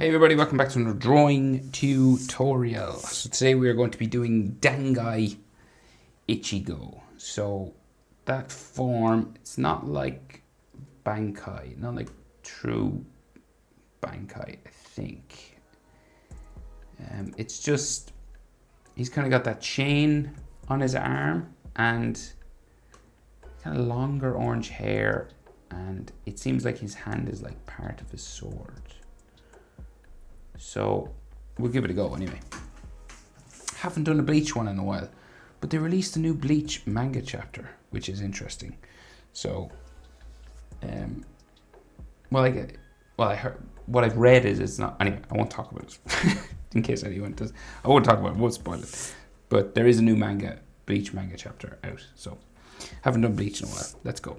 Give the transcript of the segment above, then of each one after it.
Hey everybody, welcome back to another drawing tutorial. So today we are going to be doing Dangai Ichigo. So that form, it's not like Bankai, not like true Bankai, I think. It's just, he's kind of got that chain on his arm and kind of longer orange hair, and it seems like his hand is like part of his sword. So we'll give it a go anyway. Haven't done a Bleach one in a while, but they released a new Bleach manga chapter, which is interesting. So, I heard what I've read is it's not. Anyway, I won't talk about it in case anyone does. I won't talk about it. Won't spoil it. But there is a new Bleach manga chapter out. So, haven't done Bleach in a while. Let's go.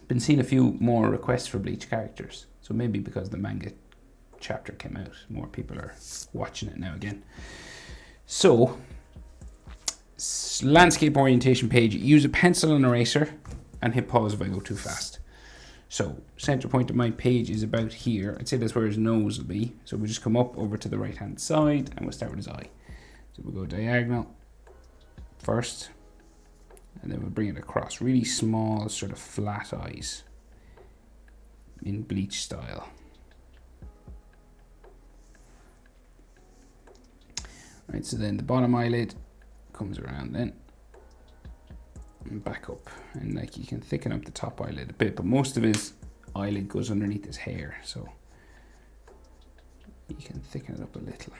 Been seeing a few more requests for Bleach characters. So maybe because the manga chapter came out, more people are watching it now again. So, landscape orientation page, use a pencil and eraser and hit pause if I go too fast. So, center point of my page is about here. I'd say that's where his nose will be. So we'll just come up over to the right hand side and we'll start with his eye. So we'll go diagonal first and then we'll bring it across. Really small, sort of flat eyes in Bleach style. Right, so then the bottom eyelid comes around then and back up, and like you can thicken up the top eyelid a bit, but most of his eyelid goes underneath his hair, so you can thicken it up a little.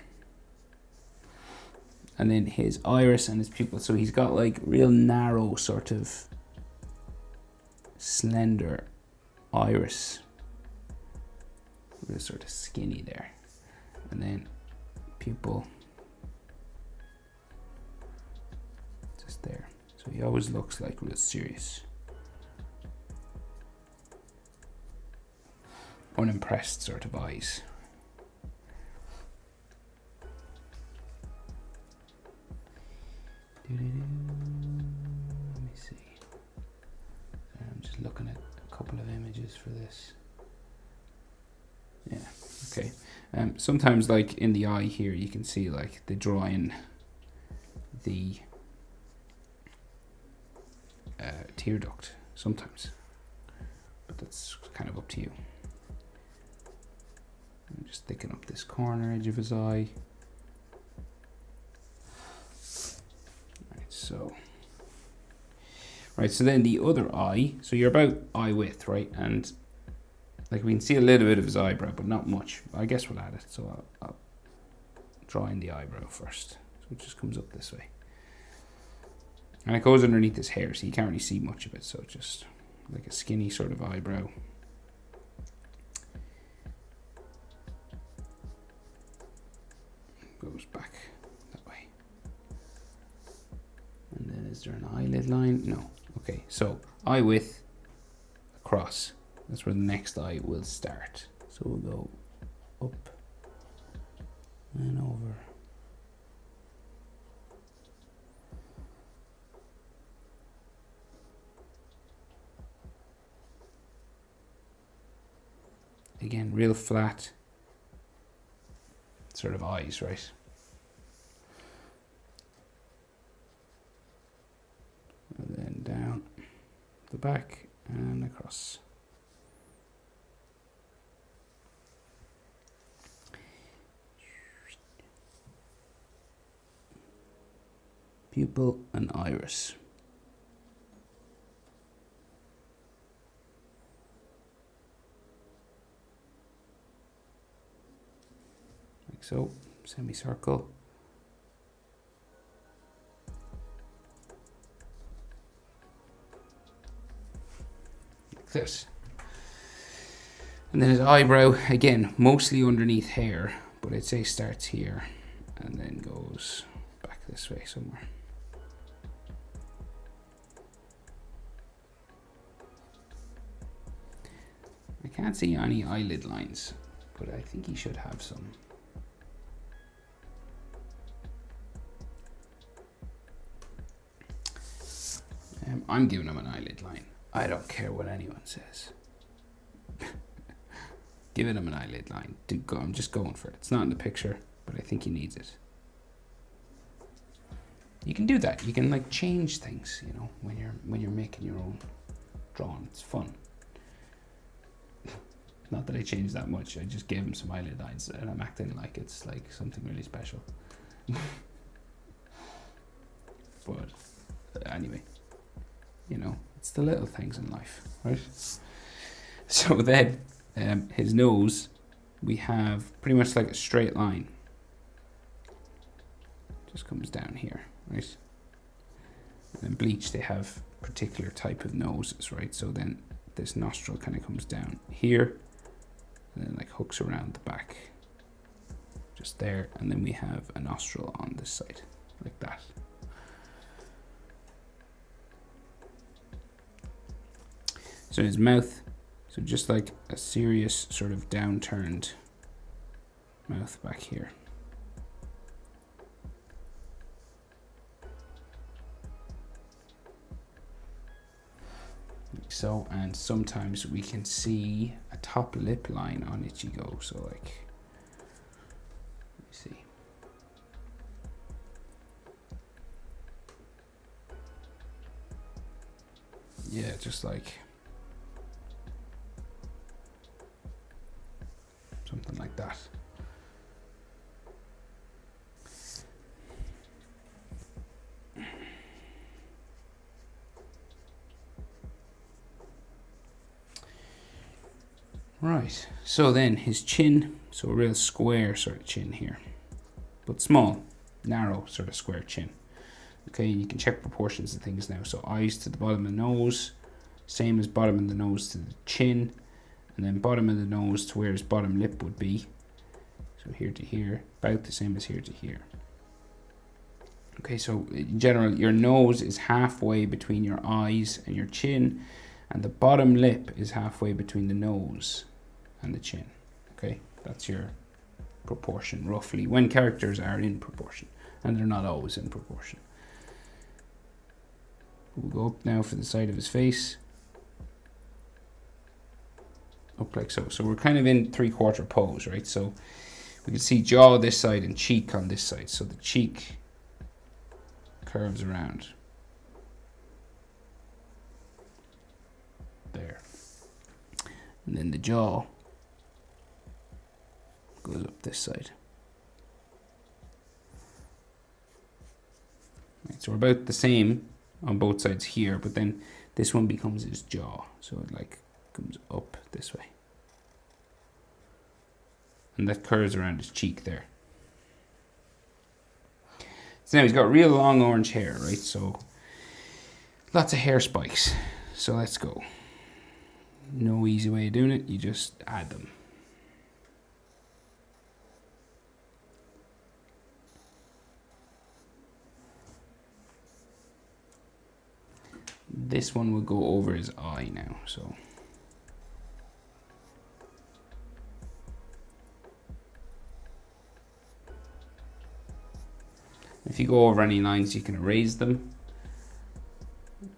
And then his iris and his pupil, so he's got like real narrow sort of slender iris, real sort of skinny there, and then pupil there. So he always looks like real serious. Unimpressed sort of eyes. Let me see. I'm just looking at a couple of images for this. Yeah, okay. Sometimes like in the eye here you can see like they draw in the tear duct sometimes, but that's kind of up to you. I'm just thicken up this corner edge of his eye. Right, so then the other eye, so you're about eye width, right? And like we can see a little bit of his eyebrow, but not much. I guess we'll add it. So I'll draw in the eyebrow first. So it just comes up this way. And it goes underneath his hair, so you can't really see much of it. So just like a skinny sort of eyebrow. Goes back that way. And then is there an eyelid line? No. Okay, so eye width across. That's where the next eye will start. So we'll go up and over. Again, real flat sort of eyes, right? And then down the back and across. Pupil and iris. Like so, semicircle. Like this. And then his eyebrow, again, mostly underneath hair, but I'd say starts here and then goes back this way somewhere. I can't see any eyelid lines, but I think he should have some. I'm giving him an eyelid line. I don't care what anyone says. Giving him an eyelid line. I'm just going for it. It's not in the picture, but I think he needs it. You can do that. You can like change things, you know, when you're making your own drawing. It's fun. Not that I changed that much. I just gave him some eyelid lines, and I'm acting like it's like something really special. But anyway, you know, it's the little things in life, right? So then, his nose, we have pretty much like a straight line. Just comes down here, right? And in Bleach, they have particular type of noses, right? So then this nostril kind of comes down here, and then like hooks around the back, just there. And then we have a nostril on this side, like that. So his mouth, so just like a serious sort of downturned mouth back here. Like so, and sometimes we can see a top lip line on Ichigo. So like, let me see. Yeah, just like something like that. Right, so then his chin, so a real square sort of chin here, but small, narrow sort of square chin. Okay, you can check proportions of things now. So eyes to the bottom of the nose, same as bottom of the nose to the chin, and then bottom of the nose to where his bottom lip would be. So here to here, about the same as here to here. Okay, so in general, your nose is halfway between your eyes and your chin, and the bottom lip is halfway between the nose and the chin. Okay, that's your proportion roughly, when characters are in proportion, and they're not always in proportion. We'll go up now for the side of his face. Up like so. So we're kind of in 3/4 pose, right? So we can see jaw this side and cheek on this side. So the cheek curves around there. And then the jaw goes up this side. Right, so we're about the same on both sides here, but then this one becomes his jaw. So it like comes up this way. And that curves around his cheek there. So now he's got real long orange hair, right? So lots of hair spikes. So let's go. No easy way of doing it, you just add them. This one will go over his eye now, so. If you go over any lines, you can erase them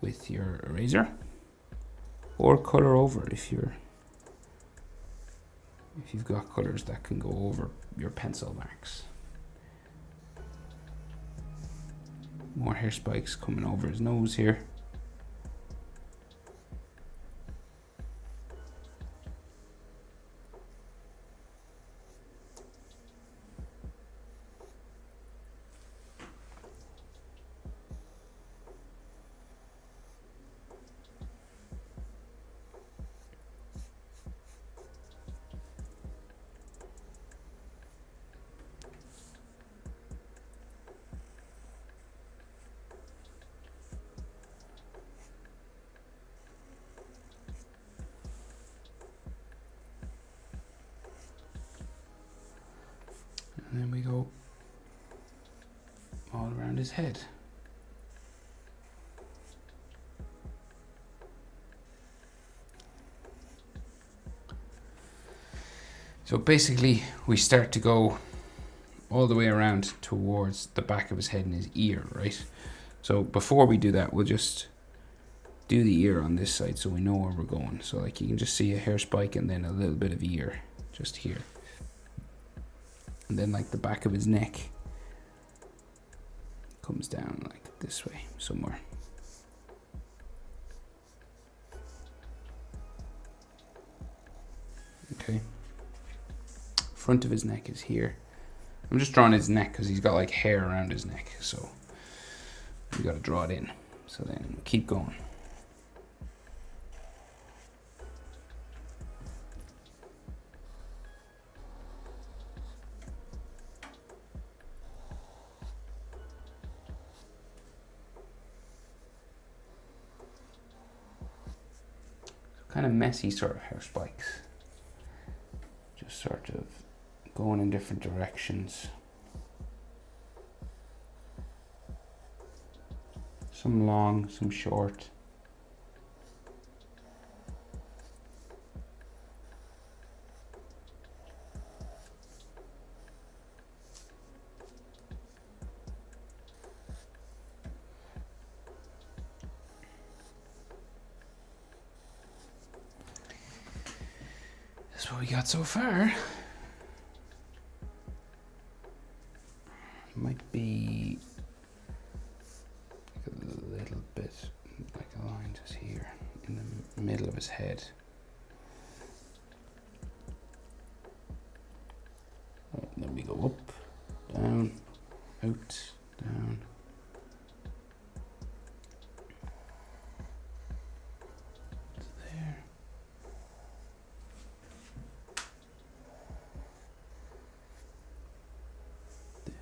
with your eraser, or color over if you've got colors that can go over your pencil marks. More hair spikes coming over his nose here. And then we go all around his head. So basically we start to go all the way around towards the back of his head and his ear, right? So before we do that, we'll just do the ear on this side so we know where we're going. So like you can just see a hair spike and then a little bit of ear just here. And then like the back of his neck comes down like this way somewhere. Okay. Front of his neck is here. I'm just drawing his neck because he's got like hair around his neck, so we got to draw it in. So then keep going. Kind of messy sort of hair spikes. Just sort of going in different directions. Some long, some short. That's what we got so far. Might be like a little bit like a line just here in the middle of his head. Right, then we go up, down, out, down. There. There.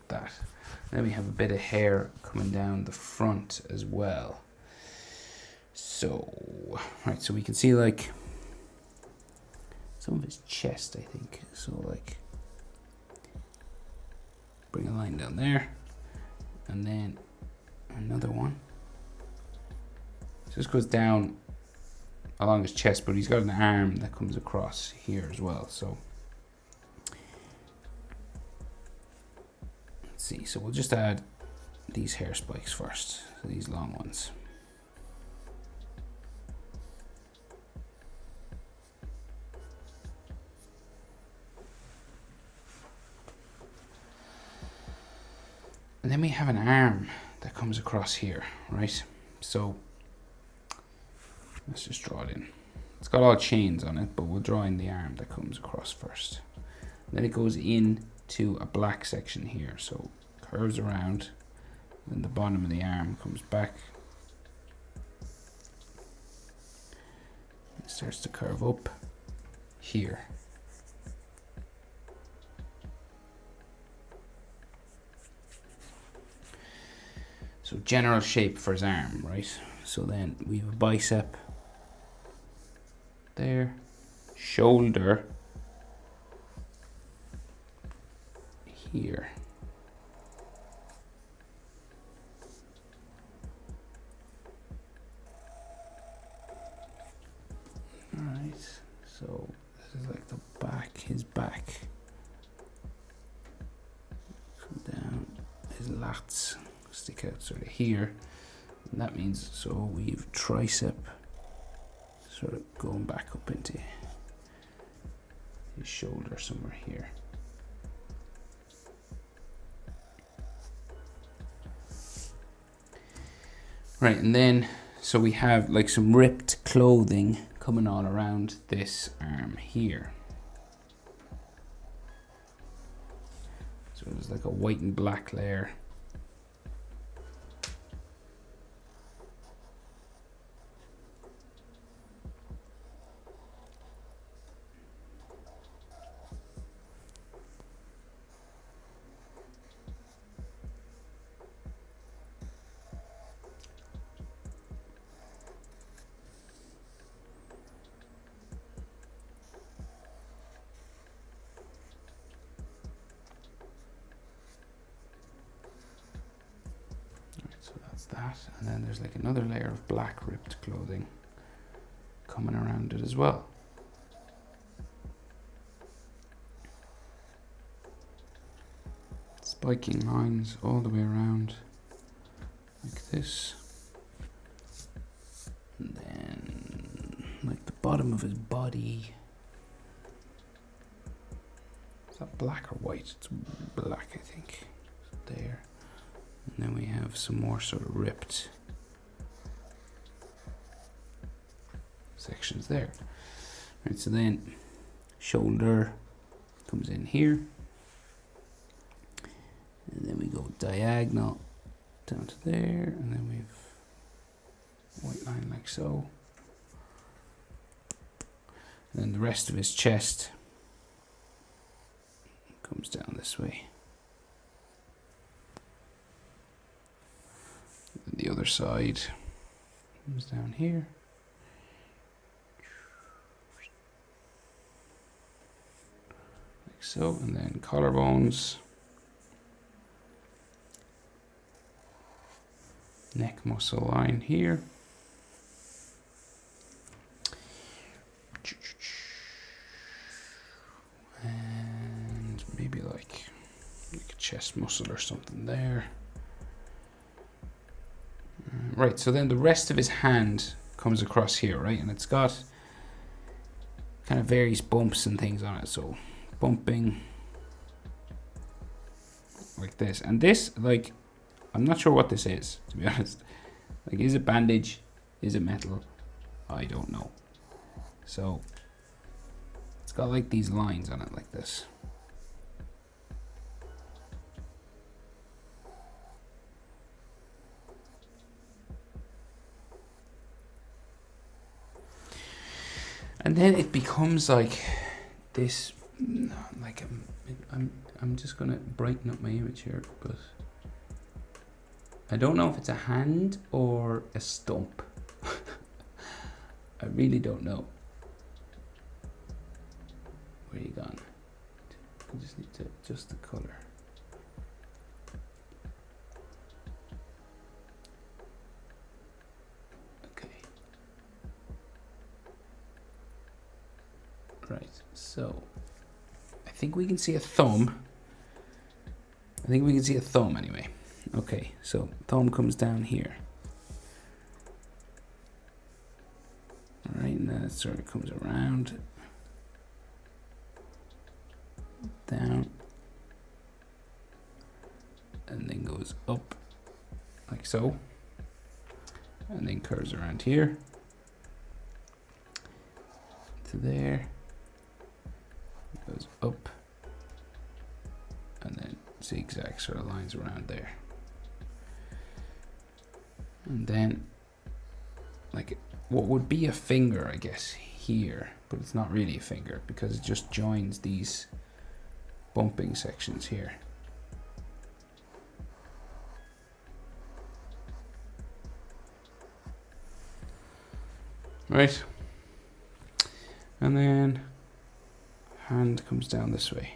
That. Then we have a bit of hair coming down the front as well. So, right, so we can see like some of his chest, I think. So like, bring a line down there, and then another one. So this goes down along his chest, but he's got an arm that comes across here as well. So see, so we'll just add these hair spikes first, so these long ones. And then we have an arm that comes across here, right? So let's just draw it in. It's got all chains on it, but we'll draw in the arm that comes across first. And then it goes in to a black section here, so curves around, then the bottom of the arm comes back, it starts to curve up here. So general shape for his arm, right? So then we have a bicep there, shoulder here. Alright, so this is like the back, his back. Come down, his lats stick out sort of here. And that means, so we've tricep sort of going back up into his shoulder somewhere here. Right, and then, so we have like some ripped clothing coming all around this arm here. So there's like a white and black layer. That's that. And then there's like another layer of black ripped clothing coming around it as well. Spiking lines all the way around like this. And then like the bottom of his body. Is that black or white? It's black, I think. There. And then we have some more sort of ripped sections there. Right, so then shoulder comes in here. And then we go diagonal down to there, and then we've white line like so. And then the rest of his chest comes down this way. And the other side comes down here. Like so, and then collarbones. Neck muscle line here. And maybe like a chest muscle or something there. Right, so then the rest of his hand comes across here, right? And it's got kind of various bumps and things on it. So bumping like this. And this, like, I'm not sure what this is, to be honest. Like, is it bandage? Is it metal? I don't know. So, it's got like these lines on it like this. And then it becomes like this, like I'm just gonna brighten up my image here, but I don't know if it's a hand or a stump. I really don't know. Where are you gone? I just need to adjust the color. Okay. Right, so I think we can see a thumb. I think we can see a thumb anyway. Okay, so thumb comes down here. Alright, and then it sort of comes around, down, and then goes up, like so, and then curves around here, to there, goes up, and then zigzag sort of lines around there. And then, like, what would be a finger, I guess, here, but it's not really a finger because it just joins these bumping sections here. Right. And then hand comes down this way.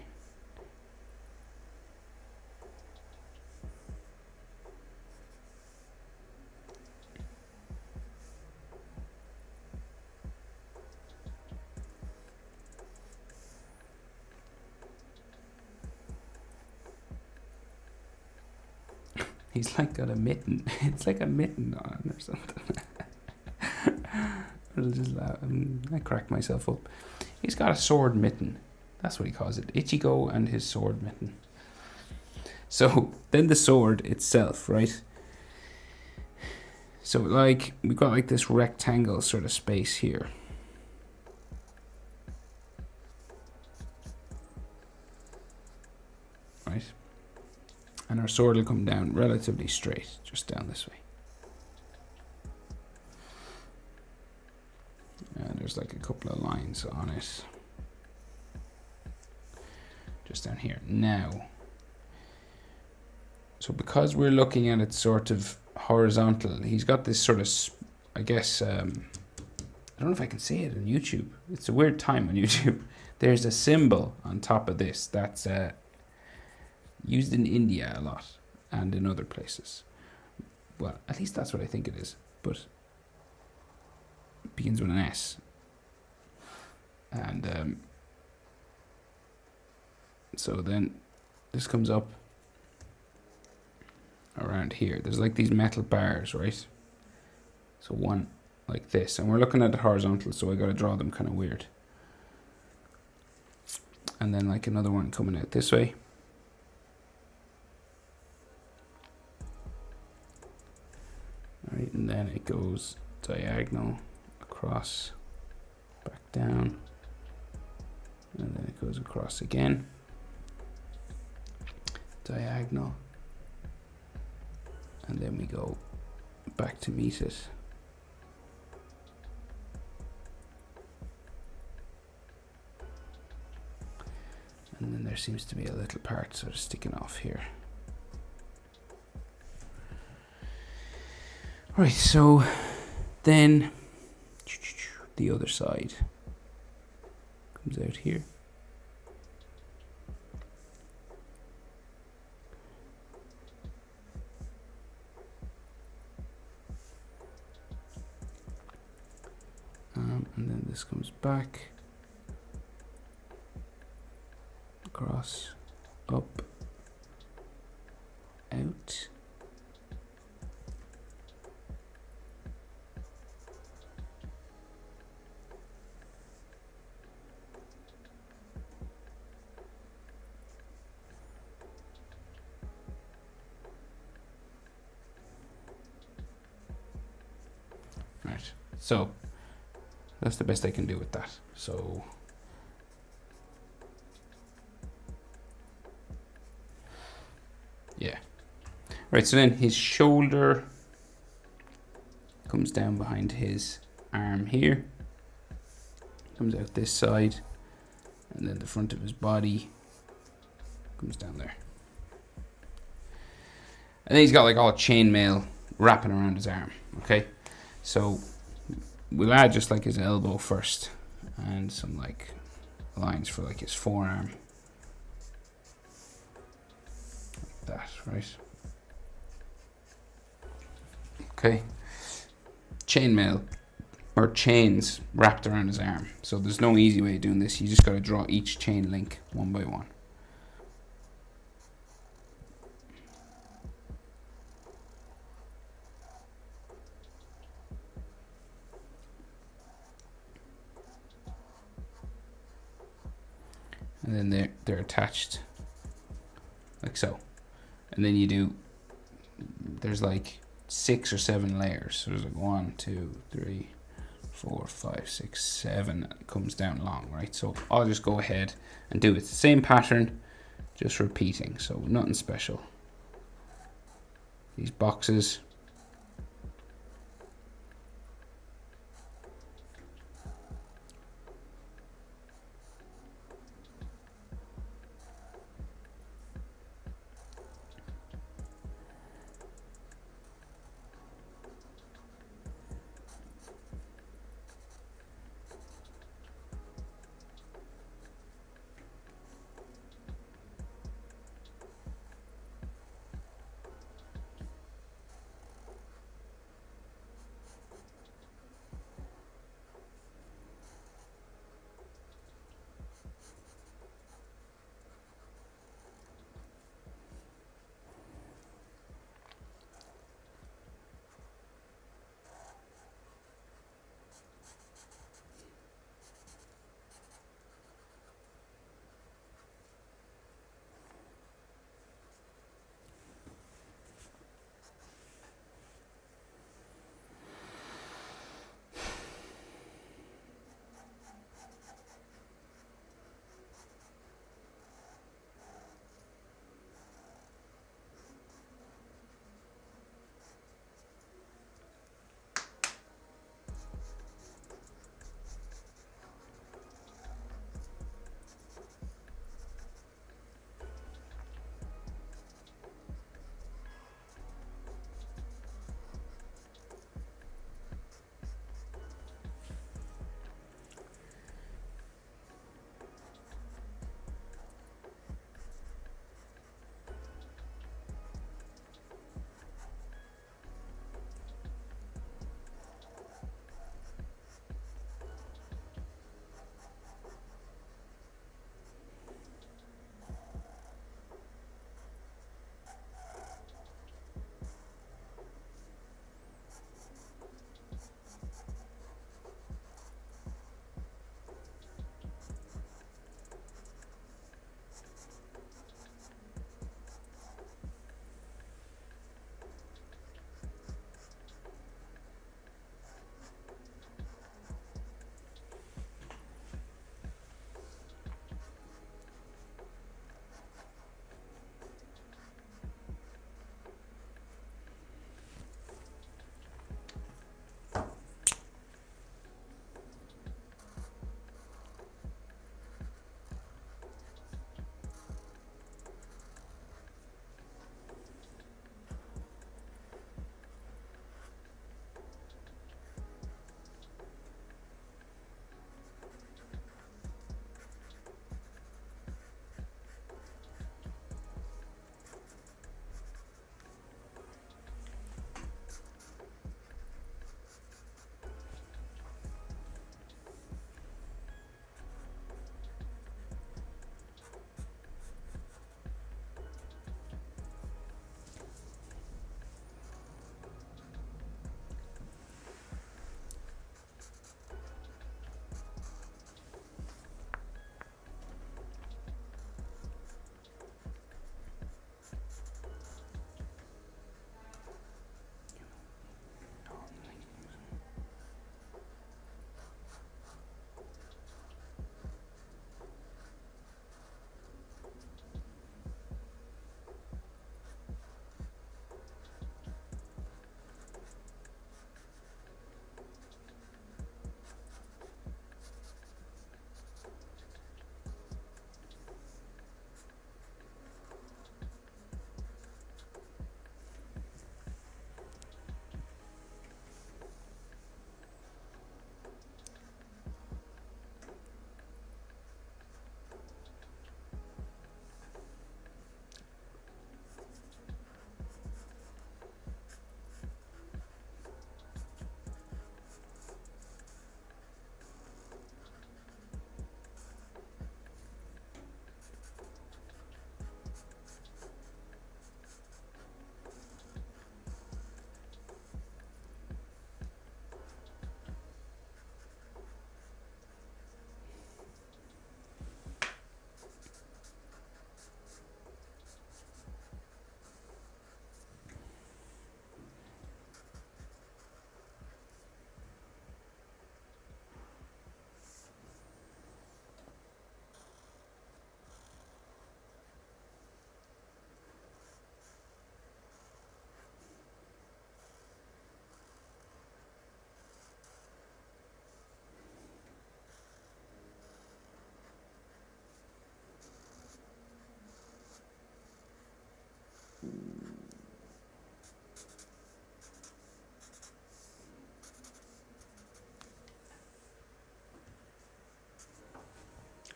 He's like got a mitten. It's like a mitten on or something. I'll just laugh. I crack myself up. He's got a sword mitten. That's what he calls it. Ichigo and his sword mitten. So then the sword itself, right? So like we've got like this rectangle sort of space here. Right? And our sword will come down relatively straight, just down this way. And there's like a couple of lines on it. Just down here. Now, so because we're looking at it sort of horizontal, he's got this sort of, I guess, I don't know if I can say it on YouTube. It's a weird time on YouTube. There's a symbol on top of this that's used in India a lot and in other places. Well, at least that's what I think it is. But it begins with an S. And so then this comes up around here. There's like these metal bars, right? So one like this. And we're looking at the horizontal, so I got to draw them kind of weird. And then like another one coming out this way. Right, and then it goes diagonal across, back down, and then it goes across again, diagonal, and then we go back to meet it. And then there seems to be a little part sort of sticking off here. Right, so then the other side comes out here. And then this comes back, across, up, out. Right, so that's the best I can do with that. So yeah. Right, so then his shoulder comes down behind his arm here, comes out this side, and then the front of his body comes down there. And then he's got like all chainmail wrapping around his arm, okay? So we'll add just like his elbow first and some like lines for like his forearm. Like that, right? Okay. Chainmail or chains wrapped around his arm. So there's no easy way of doing this. You just got to draw each chain link one by one. And then they're attached like so. And then you do, there's like 6 or 7 layers. So there's like 1, 2, 3, 4, 5, 6, 7. It comes down long, right? So I'll just go ahead and do it. It's the same pattern, just repeating. So nothing special. These boxes.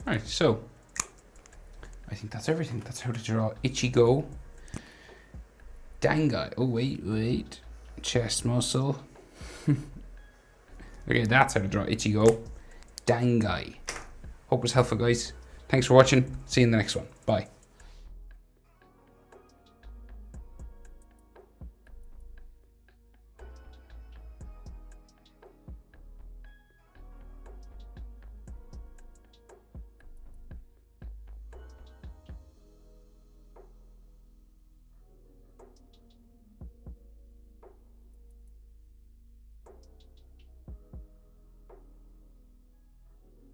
Alright, so I think that's everything. That's how to draw Ichigo Dangai. Oh, wait. Chest muscle. Okay, that's how to draw Ichigo Dangai. Hope it was helpful, guys. Thanks for watching. See you in the next one. Bye.